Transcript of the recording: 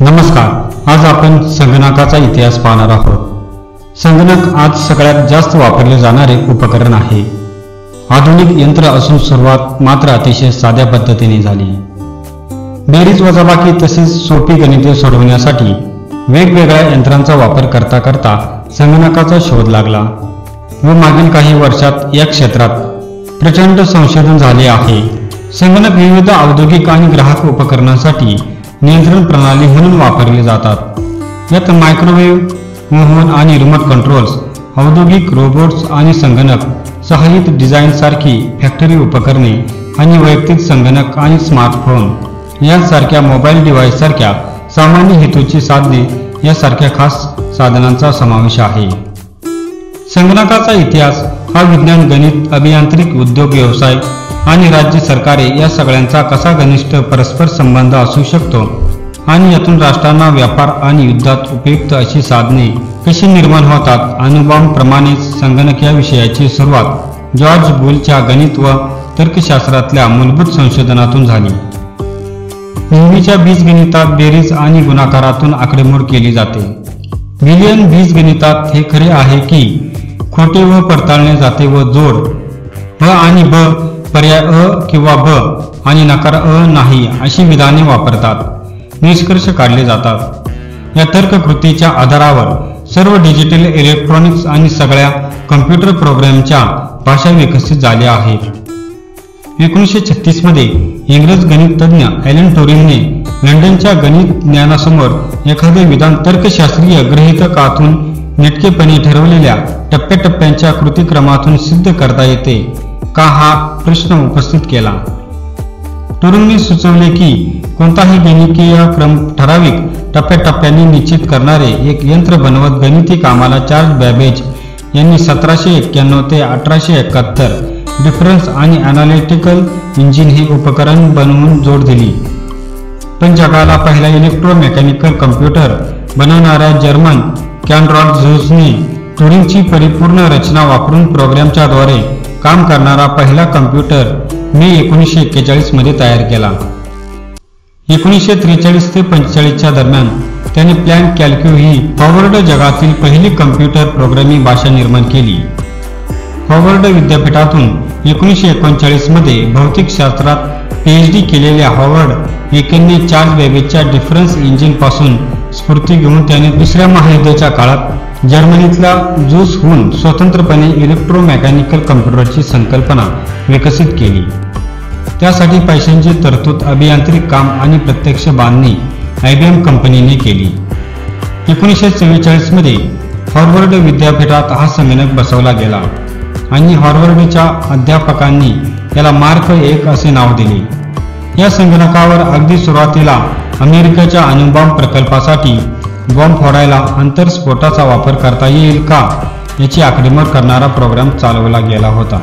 नमस्कार, आज आपण संगणकाचा इतिहास पाहणार आहोत। संगणक आज सगळ्यात जास्त वापरले जाणारे उपकरण आहे। आधुनिक यंत्र असून सुरुवात मात्र अतिशय साध्या पद्धतीने झाली। बेरीज वजाबाकी तसेच सोपी गणिते सोडवण्यासाठी वेगवेगळ्या यंत्रांचा वापर करता करता संगणकाचा शोध लागला व मागील काही वर्षात या क्षेत्रात प्रचंड संशोधन झाले आहे। संगणक विविध औद्योगिक आणि ग्राहक उपकरणांसाठी नियंत्रण प्रणाली म्हणून वापरले जातात। यात मायक्रोवेव्ह ओव्हन आणि रिमोट कंट्रोल्स, औद्योगिक रोबोट्स आणि संगणक सहाय्यित डिझाईन सारखी फॅक्टरी उपकरणे आणि वैयक्तिक संगणक आणि स्मार्टफोन यांसारख्या मोबाईल डिव्हाइस सारख्या सामान्य हेतूची साधने यासारख्या खास साधनांचा समावेश आहे। संगणकाचा इतिहास हा विज्ञान, गणित, अभियांत्रिक, उद्योग, व्यवसाय आणि राज्य सरकारे या सगळ्यांचा कसा घनिष्ठ परस्पर संबंध असू शकतो आणि यातून राष्ट्रांना व्यापार आणि युद्धात उपयुक्त अशी साधने कशी निर्माण होतात, अणुबॉम्बप्रमाणेच संगणक या विषयाची सुरुवात जॉर्ज बोलच्या गणित व तर्कशास्त्रातल्या मूलभूत संशोधनातून झाली। नेहमीच्या बीजगणितात बेरीज आणि गुणाकारातून आकडेमोड केली जाते। विलियन बीजगणितात हे खरे आहे की खोटे व पडताळले जाते व जोड अ आणि ब पर्याय अ किंवा ब आणि नकार अ नाही अशी विधाने वापरतात निष्कर्ष काढले जातात। या तर्ककृतीच्या आधारावर सर्व डिजिटल इलेक्ट्रॉनिक्स आणि सगळ्या कम्प्युटर प्रोग्रामच्या भाषा विकसित झाल्या आहेत। 1936 मध्ये इंग्रज गणित तज्ञ ॲलन ट्युरिंगने लंडनच्या गणित ज्ञानासमोर एखादे विधान तर्कशास्त्रीय गृहीतकातून नेटकेपणे ठरवलेल्या टप्प्याटप्प्यांच्या कृतिक्रमातून सिद्ध करता येते का हा प्रश्न उपस्थित केला। ट्युरिंगने सुचवले की कोणताही गणितीय क्रम ठराविक टप्प्याटप्प्यांनी निश्चित करणारे एक यंत्र बनवत गणिती कामाला चार्ल्स बॅबेज यांनी 1791 ते 1871 डिफरन्स आणि ॲनालिटिकल इंजिन हे उपकरण बनवून जोड दिली। पण जगाला पहिला इलेक्ट्रोमेकॅनिकल कम्प्युटर बनवणाऱ्या जर्मन कॉन्रॅड झूसने ट्युरिंगची परिपूर्ण रचना वापरून प्रोग्रामच्या द्वारे काम करणारा पहिला कम्प्युटर मे 1941 मध्ये तयार केला। 1943 ते 45 दरम्यान त्याने प्लॅन कॅल्क्यू ही हॉवर्ड जगातील पहिली कम्प्युटर प्रोग्रामिंग भाषा निर्माण केली। हॉवर्ड विद्यापीठातून 1939 मध्ये भौतिकशास्त्रात PhD केलेल्या हॉवर्ड एकेने चार्ल्स बॅबेजच्या डिफरन्स इंजिन पासून स्फूर्ती घेऊन त्याने दुसऱ्या महायुद्धाच्या काळात जर्मनीतल्या जूसहून स्वतंत्रपणे इलेक्ट्रोमेकॅनिकल कम्प्युटरची संकल्पना विकसित केली। त्यासाठी पैशांची तरतूद अभियांत्रिक काम आणि प्रत्यक्ष बांधणी IBM कंपनीने केली। 1944 मध्ये हॉवर्ड विद्यापीठात हा संगणक बसवला गेला आणि हॉवर्डच्या अध्यापकांनी त्याला मार्क 1 असे नाव दिले। या संगणकावर अगदी सुरुवातीला अमेरिकेच्या अणुबॉम्ब प्रकल्पासाठी बॉम्ब फोडायला अंतरस्फोटाचा वापर करता येईल का याची आकडेमोड करणारा प्रोग्राम चालवला गेला होता।